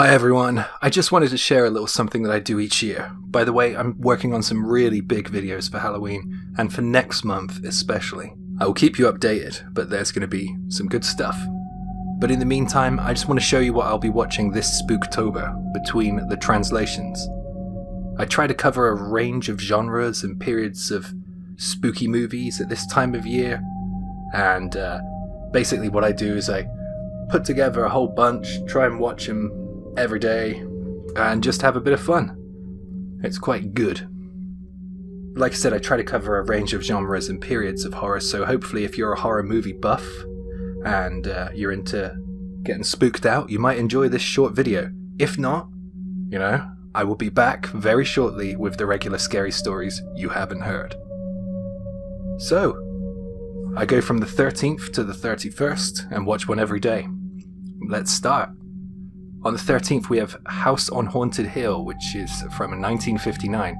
Hi everyone, I just wanted to share a little something that I do each year. By the way, I'm working on some really big videos for Halloween, and for next month especially. I will keep you updated, but there's going to be some good stuff. But in the meantime, I just want to show you what I'll be watching this Spooktober, between the translations. I try to cover a range of genres and periods of spooky movies at this time of year, and basically what I do is I put together a whole bunch, try and watch them every day, and just have a bit of fun. It's quite good. Like I said, I try to cover a range of genres and periods of horror, so hopefully if you're a horror movie buff and you're into getting spooked out, you might enjoy this short video. If not, I will be back very shortly with the regular scary stories you haven't heard. So, I go from the 13th to the 31st and watch one every day. Let's start. On the 13th we have House on Haunted Hill, which is from 1959.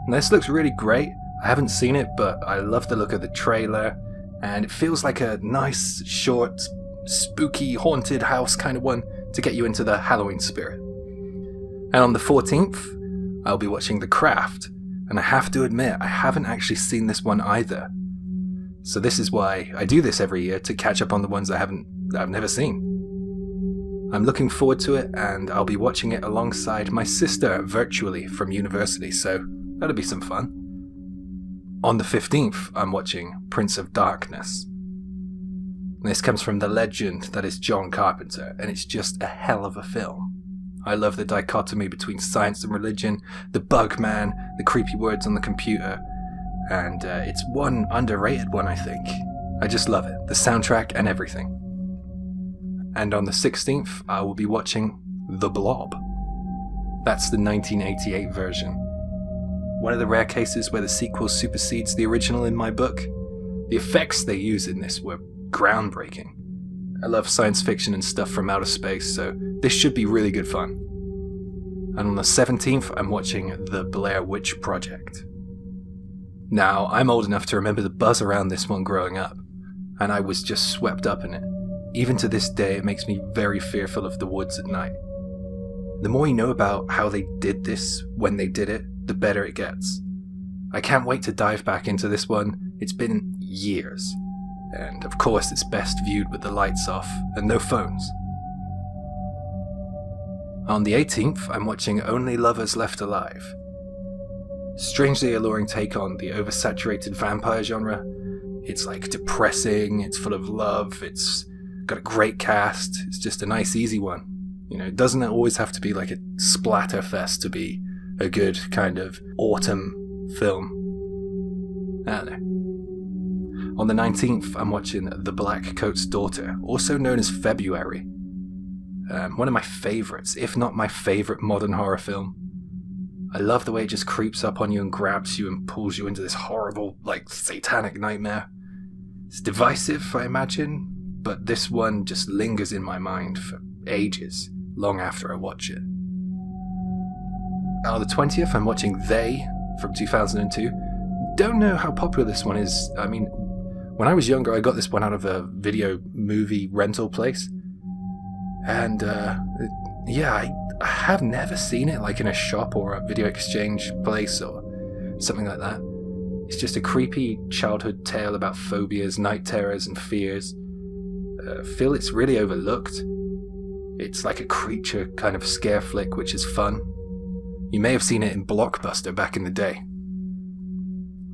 And this looks really great. I haven't seen it, but I love the look of the trailer, and it feels like a nice, short, spooky, haunted house kind of one to get you into the Halloween spirit. And on the 14th, I'll be watching The Craft, and I have to admit, I haven't actually seen this one either. So this is why I do this every year, to catch up on the ones I've never seen. I'm looking forward to it, and I'll be watching it alongside my sister virtually from university, so that'll be some fun. On the 15th, I'm watching Prince of Darkness. This comes from the legend that is John Carpenter, and it's just a hell of a film. I love the dichotomy between science and religion, the bug man, the creepy words on the computer, and it's one underrated one, I think. I just love it, the soundtrack and everything. And on the 16th, I will be watching The Blob. That's the 1988 version. One of the rare cases where the sequel supersedes the original in my book. The effects they use in this were groundbreaking. I love science fiction and stuff from outer space, so this should be really good fun. And on the 17th, I'm watching The Blair Witch Project. Now, I'm old enough to remember the buzz around this one growing up, and I was just swept up in it. Even to this day, it makes me very fearful of the woods at night. The more you know about how they did this when they did it, the better it gets. I can't wait to dive back into this one. It's been years. And of course, it's best viewed with the lights off and no phones. On the 18th, I'm watching Only Lovers Left Alive. Strangely alluring take on the oversaturated vampire genre. It's like depressing, it's full of love, it's got a great cast, it's just a nice easy one. It doesn't always have to be like a splatterfest to be a good kind of autumn film. I don't know. On the 19th, I'm watching The Blackcoat's Daughter, also known as February. One of my favourites, if not my favourite modern horror film. I love the way it just creeps up on you and grabs you and pulls you into this horrible, satanic nightmare. It's divisive, I imagine, but this one just lingers in my mind for ages, long after I watch it. On the 20th, I'm watching They from 2002. Don't know how popular this one is. I mean, when I was younger, I got this one out of a video movie rental place. And, I have never seen it in a shop or a video exchange place or something like that. It's just a creepy childhood tale about phobias, night terrors, and fears. I feel it's really overlooked. It's like a creature kind of scare flick, which is fun. You may have seen it in Blockbuster back in the day.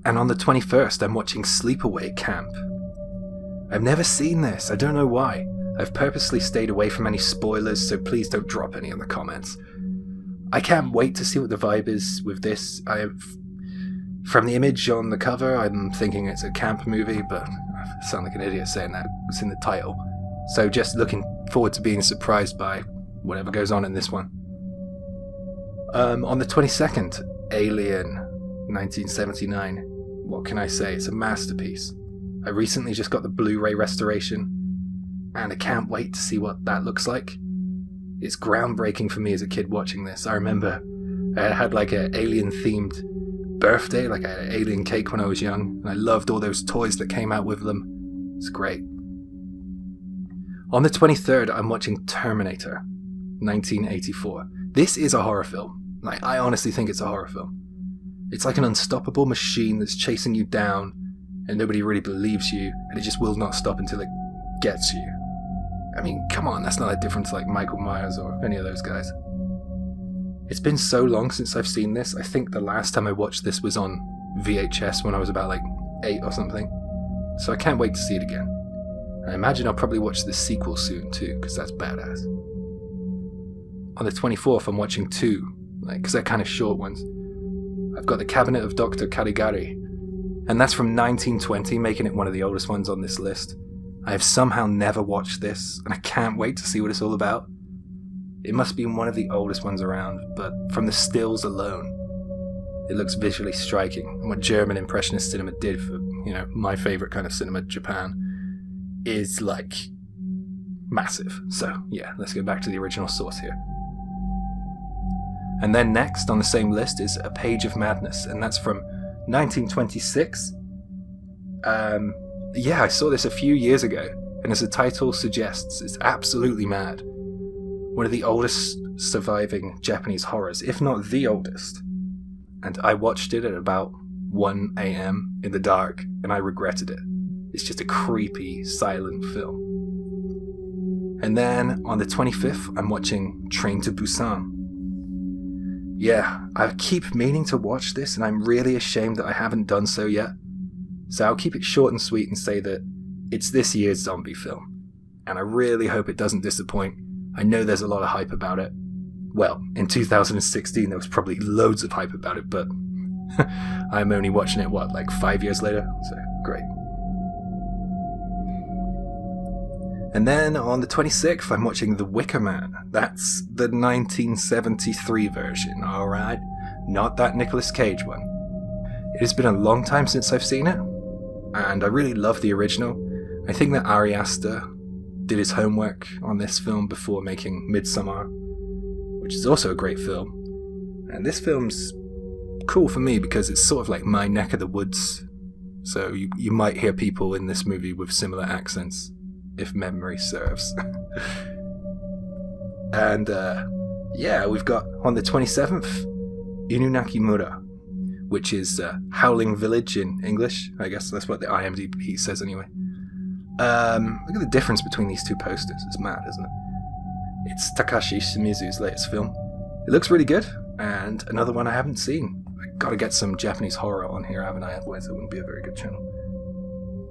And on the 21st, I'm watching Sleepaway Camp. I've never seen this, I don't know why. I've purposely stayed away from any spoilers, so please don't drop any in the comments. I can't wait to see what the vibe is with this. From the image on the cover, I'm thinking it's a camp movie, but I sound like an idiot saying that. It's in the title. So just looking forward to being surprised by whatever goes on in this one. On the 22nd, Alien, 1979. What can I say? It's a masterpiece. I recently just got the Blu-ray restoration, and I can't wait to see what that looks like. It's groundbreaking for me as a kid watching this. I remember I had an alien-themed birthday, I had an alien cake when I was young, and I loved all those toys that came out with them. It's great. On the 23rd, I'm watching Terminator. 1984. This is a horror film. Like, I honestly think it's a horror film. It's like an unstoppable machine that's chasing you down, and nobody really believes you, and it just will not stop until it gets you. I mean, come on, that's not that different to like Michael Myers or any of those guys. It's been so long since I've seen this. I think the last time I watched this was on VHS when I was about like 8 or something. So I can't wait to see it again. I imagine I'll probably watch the sequel soon too, because that's badass. On the 24th, I'm watching 2, because they're kind of short ones. I've got The Cabinet of Dr. Caligari, and that's from 1920, making it one of the oldest ones on this list. I have somehow never watched this, and I can't wait to see what it's all about. It must be one of the oldest ones around, but from the stills alone, it looks visually striking. And what German Impressionist cinema did for, my favorite kind of cinema, Japan, is like massive. So yeah, let's go back to the original source here. And then next on the same list is A Page of Madness, and that's from 1926. I saw this a few years ago, and as the title suggests, it's absolutely mad. One of the oldest surviving Japanese horrors, if not the oldest. And I watched it at about 1 a.m. in the dark, and I regretted it. It's just a creepy, silent film. And then on the 25th, I'm watching Train to Busan. Yeah, I keep meaning to watch this, and I'm really ashamed that I haven't done so yet. So I'll keep it short and sweet and say that it's this year's zombie film. And I really hope it doesn't disappoint. I know there's a lot of hype about it. Well, in 2016 there was probably loads of hype about it, but I'm only watching it, 5 years later? So, great. And then on the 26th, I'm watching The Wicker Man. That's the 1973 version, alright? Not that Nicolas Cage one. It has been a long time since I've seen it, and I really love the original. I think that Ari Aster did his homework on this film before making Midsommar, which is also a great film. And this film's cool for me because it's sort of like my neck of the woods. So you might hear people in this movie with similar accents, if memory serves. And we've got on the 27th, Inunakimura, which is Howling Village in English. I guess that's what the IMDb says anyway. Look at the difference between these two posters. It's mad, isn't it? It's Takashi Shimizu's latest film. It looks really good, and another one I haven't seen. I gotta get some Japanese horror on here, haven't I? Otherwise it wouldn't be a very good channel.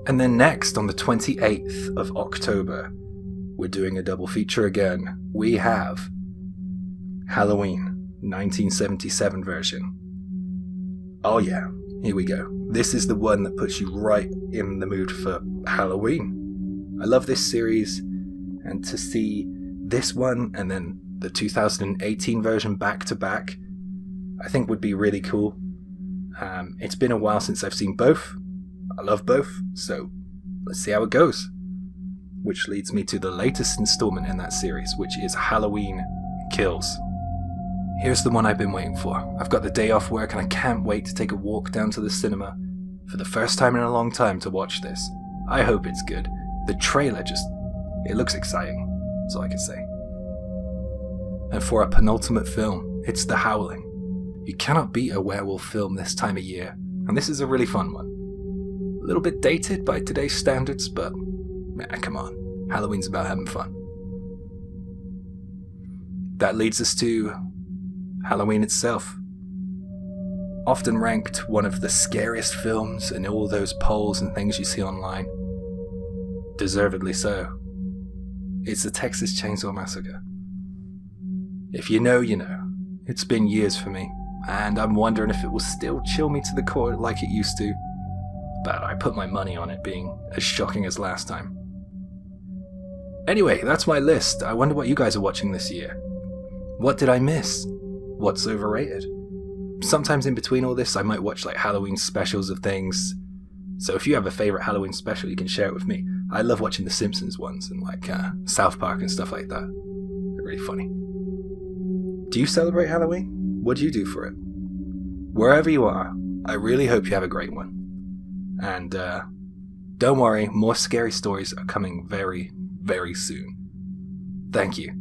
And then next, on the 28th of October, we're doing a double feature again. We have Halloween, 1977 version. Oh yeah, here we go. This is the one that puts you right in the mood for Halloween. I love this series, and to see this one and then the 2018 version back to back, I think would be really cool. It's been a while since I've seen both. I love both, so let's see how it goes. Which leads me to the latest installment in that series, which is Halloween Kills. Here's the one I've been waiting for. I've got the day off work and I can't wait to take a walk down to the cinema for the first time in a long time to watch this. I hope it's good. The trailer it looks exciting. That's all I can say. And for our penultimate film, it's The Howling. You cannot beat a werewolf film this time of year, and this is a really fun one. A little bit dated by today's standards, but come on, Halloween's about having fun. That leads us to Halloween itself. Often ranked one of the scariest films in all those polls and things you see online. Deservedly so. It's the Texas Chainsaw Massacre. If you know, you know. It's been years for me, and I'm wondering if it will still chill me to the core like it used to. But I put my money on it being as shocking as last time. Anyway, that's my list. I wonder what you guys are watching this year. What did I miss? What's overrated? Sometimes in between all this, I might watch Halloween specials of things. So if you have a favorite Halloween special, you can share it with me. I love watching The Simpsons ones and South Park and stuff like that. They're really funny. Do you celebrate Halloween? What do you do for it? Wherever you are, I really hope you have a great one. And don't worry, more scary stories are coming very, very soon. Thank you.